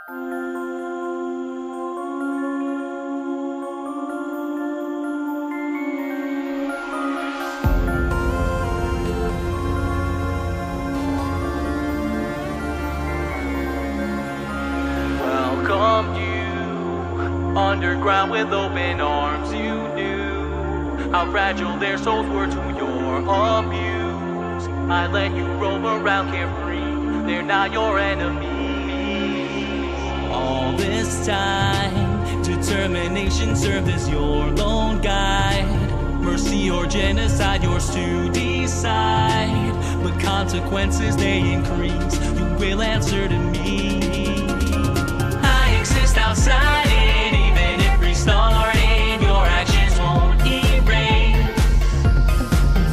Welcome you underground with open arms. You knew how fragile their souls were to your abuse. I let you roam around carefree. They're not your enemies. All this time, determination served as your lone guide. Mercy or genocide, yours to decide. But consequences, they increase. You will answer to me. I exist outside it, even if restarted. Your actions won't erase.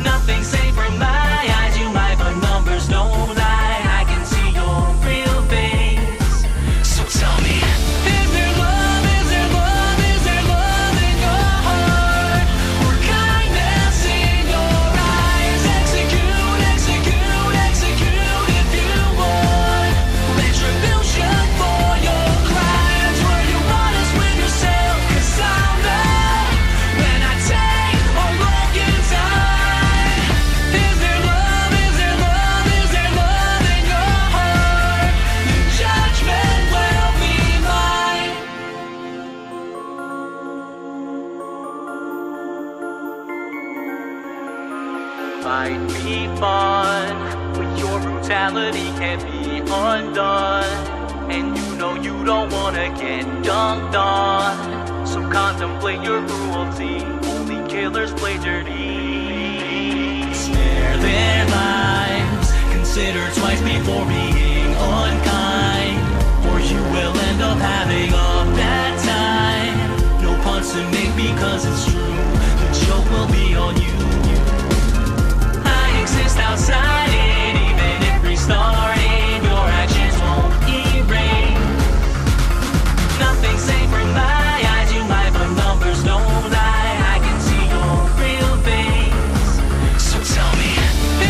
Nothing's safe from my eyes. You might, but numbers don't lie. I can see your real face. So tell me, is there love, is there love, is there love in your heart? Or kindness in your eyes? Execute, execute, execute if you want. Retribution for your crimes. Were you honest with yourself? 'Cause I'm not. When I take a look inside, is there love, is there love, is there love in your heart? The judgment will be mine. Might be fun, but your brutality can't be undone. And you know you don't wanna get dunked on. So contemplate your cruelty. Only killers play dirty. Spare their lives. Consider twice before being unkind, or you will end up having a bad time. No puns to make because it's true. The joke will be on you. I exist outside it, even if restarted. Your actions won't erase. Nothing's safe from my eyes. You might, but numbers don't lie. I can see your real face. So tell me,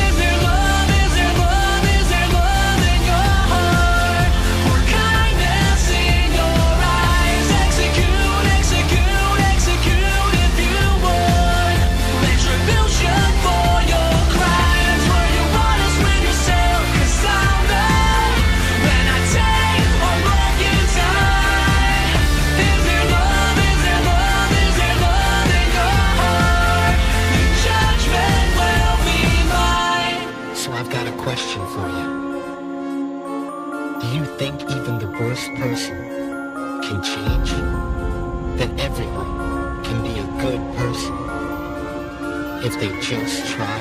is there love, is there love, is there love in your heart? Or kindness in your eyes? Execute, execute, execute if you want. Retribution for your crimes. Were you honest with yourself? 'Cause I'm not. When I take a look inside, is there love, is there love, is there love in your heart? The judgment will be mine. So I've got a question for you. Do you think even the worst person can change? That everyone can be a good person if they just try?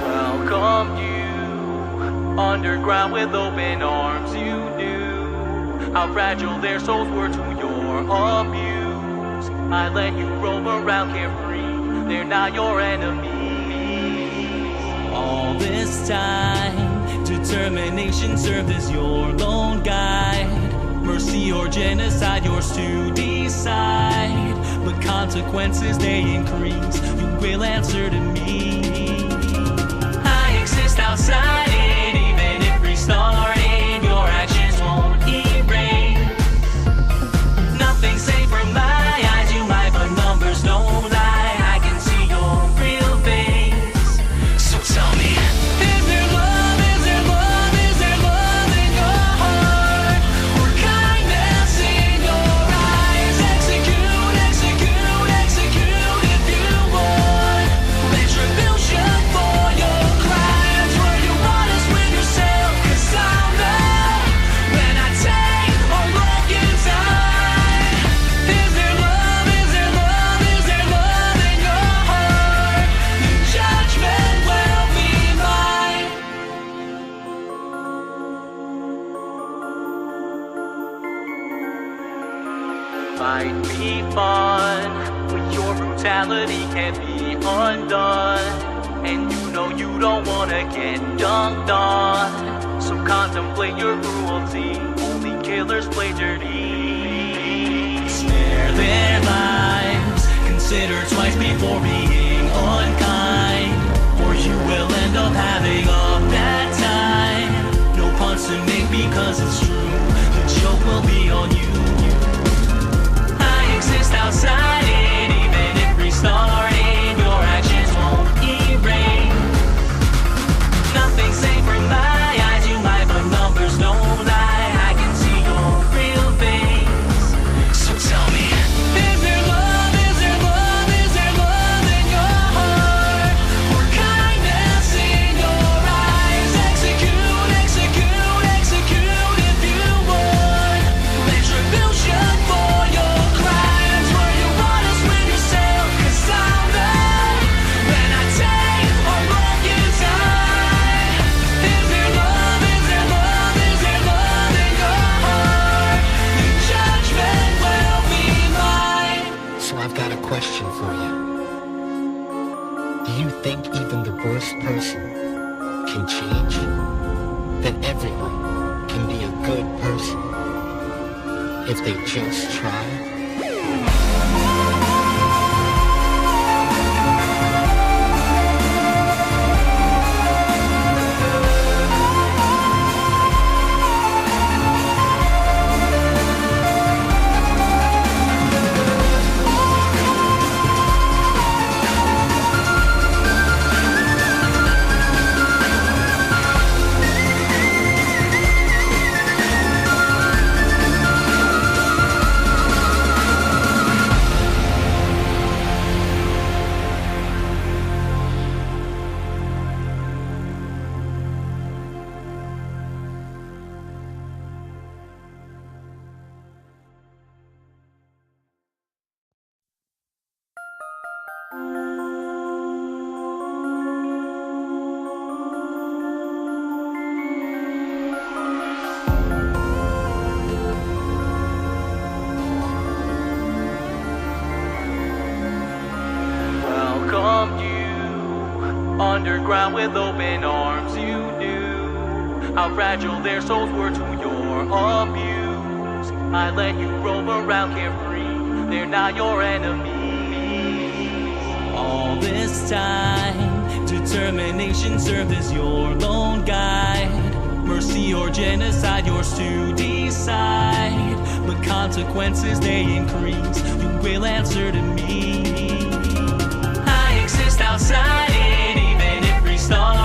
Welcome you underground with open arms. You knew how fragile their souls were to your abuse. I let you roam around carefree. They're not your enemies. All this time, determination served as your lone guide. Mercy or genocide, yours to decide. But consequences, they increase. You will answer to me. I exist outside it, even if restarted. Your actions won't erase. Nothing's safe from my eyes. You might, but numbers don't lie. I can see your real face. So tell me, is there love, is there love, is there love? might be fun, but your brutality can be undone. And you don't wanna get dunked on. So contemplate your cruelty, only killers play dirty. Spare their lives, consider twice before being unkind, or you will end up having a bad time. No puns to make because it's true, the joke will be on you. I exist outside it, even if restarted, your actions won't erase. Nothing's safe from my eyes, you lie, but numbers don't lie. I can see your real face. So tell me, is there love, is there love, is there love in your heart? Or kindness in your eyes? Execute, execute, execute if you would. Retribution for your crimes. Were you honest with yourself? 'Cause I'm not. When I take or wrong you die. Is there love, is there love, is there love in your heart? The judgment will be mine. So I've got a question for you. Do you think even the worst person can change? That everyone can be a good person if they just try? Welcome you underground with open arms. You knew how fragile their souls were to your abuse. I let you roam around carefree, they're not your enemies. All this time, determination served as your lone guide. Mercy or genocide, yours to decide. But consequences, they increase. You will answer to me. I exist outside it, even if restarted.